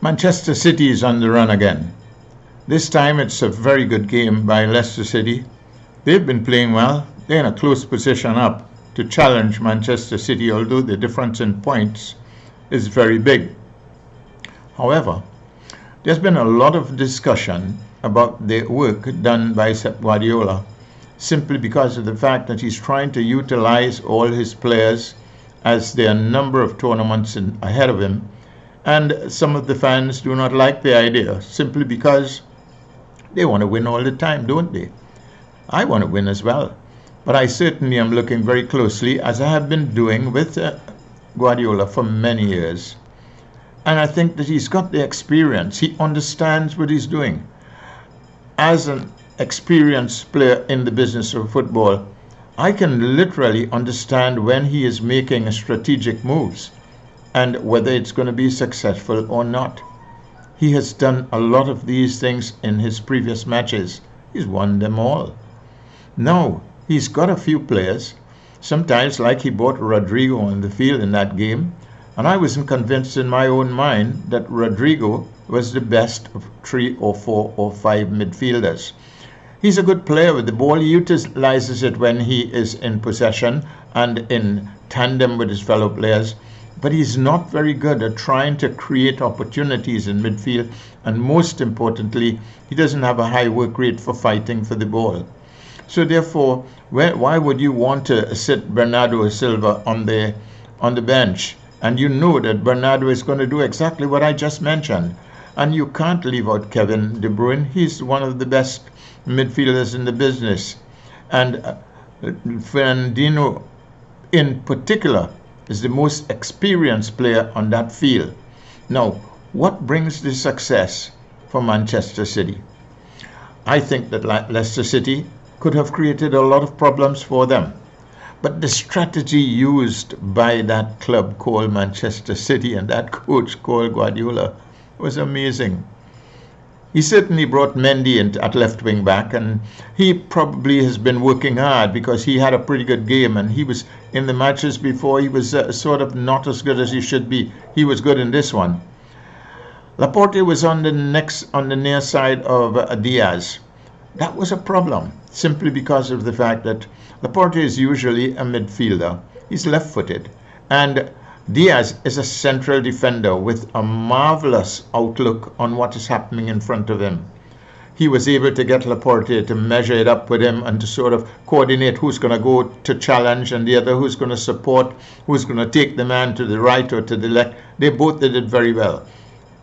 Manchester City is on the run again. This time it's a very good game by Leicester City. They've been playing well. They're in a close position up to challenge Manchester City, although the difference in points is very big. However, there's been a lot of discussion about the work done by Pep Guardiola simply because of the fact that he's trying to utilize all his players as there are a number of tournaments ahead of him. And some of the fans do not like the idea simply because they want to win all the time, don't they? I want to win as well. But I certainly am looking very closely, as I have been doing with Guardiola for many years. And I think that he's got the experience. He understands what he's doing. As an experienced player in the business of football, I can literally understand when he is making strategic moves and whether it's going to be successful or not. He has done a lot of these things in his previous matches. He's won them all. Now, he's got a few players, sometimes like he brought Rodrigo on the field in that game, and I wasn't convinced in my own mind that Rodrigo was the best of 3 or 4 or 5 midfielders. He's a good player with the ball. He utilizes it when he is in possession and in tandem with his fellow players. But he's not very good at trying to create opportunities in midfield. And most importantly, he doesn't have a high work rate for fighting for the ball. So therefore, why would you want to sit Bernardo Silva on the bench? And you know that Bernardo is going to do exactly what I just mentioned. And you can't leave out Kevin De Bruyne. He's one of the best midfielders in the business. And Fernandinho in particular is the most experienced player on that field. Now, what brings the success for Manchester City? I think that Leicester City could have created a lot of problems for them. But the strategy used by that club called Manchester City and that coach called Guardiola was amazing. He certainly brought Mendy in at left wing back, and he probably has been working hard because he had a pretty good game, and he was in the matches before he was sort of not as good as he should be. He was good in this one. Laporte was on the near side of Diaz. That was a problem simply because of the fact that Laporte is usually a midfielder. He's left-footed, and Diaz is a central defender with a marvelous outlook on what is happening in front of him. He was able to get Laporte to measure it up with him and to sort of coordinate who's going to go to challenge and the other who's going to support, who's going to take the man to the right or to the left. They both did it very well.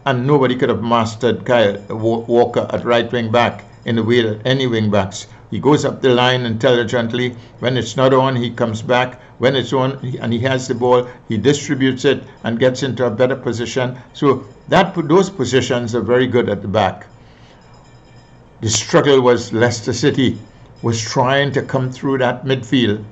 And nobody could have mastered Kyle Walker at right wing back in the way that any wing backs. He goes up the line intelligently. When it's not on, he comes back. When it's on and he has the ball, he distributes it and gets into a better position. So those positions are very good at the back. The struggle was Leicester City was trying to come through that midfield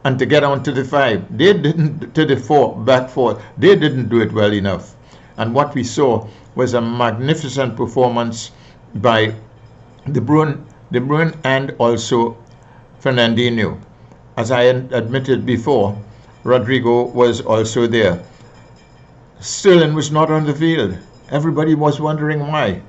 and to get onto the 5. They didn't, to the back 4. They didn't do it well enough. And what we saw was a magnificent performance by De Bruyne and also Fernandinho. As I admitted before, Rodrigo was also there. Sterling was not on the field. Everybody was wondering why.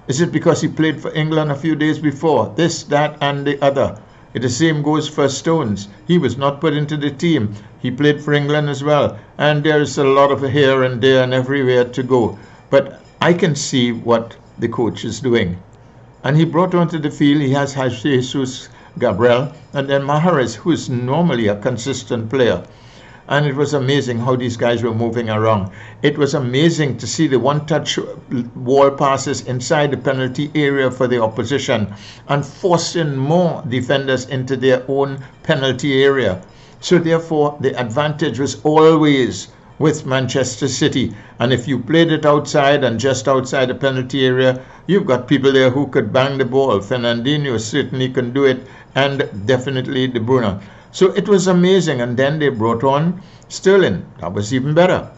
Is it because he played for England a few days before? This, that, and the other. The same goes for Stones. He was not put into the team. He played for England as well. And there's a lot of here and there and everywhere to go. But I can see what the coach is doing. And he brought onto the field, he has Jesus Gabriel, and then Mahrez, who's normally a consistent player. And it was amazing how these guys were moving around. It was amazing to see the one-touch wall passes inside the penalty area for the opposition and forcing more defenders into their own penalty area. So therefore, the advantage was always with Manchester City. And if you played it outside and just outside the penalty area, you've got people there who could bang the ball. Fernandinho certainly can do it, and definitely De Bruyne. So it was amazing. And then they brought on Sterling. That was even better.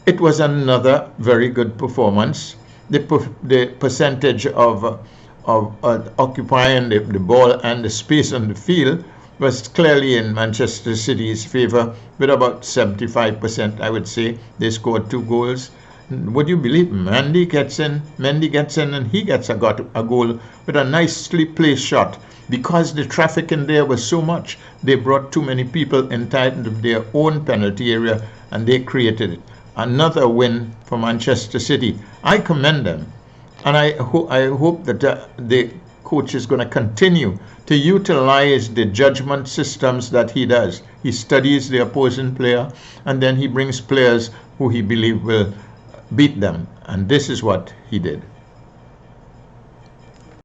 It was another very good performance. The percentage of occupying the ball and the space on the field was clearly in Manchester City's favor with about 75%, I would say. They scored 2 goals. Would you believe Mendy gets in and he gets a goal with a nicely placed shot. Because the traffic in there was so much, they brought too many people inside of their own penalty area and they created it. Another win for Manchester City. I commend them. And I hope that the coach is going to continue to utilize the judgment systems that he does. He studies the opposing player and then he brings players who he believes will beat them. And this is what he did.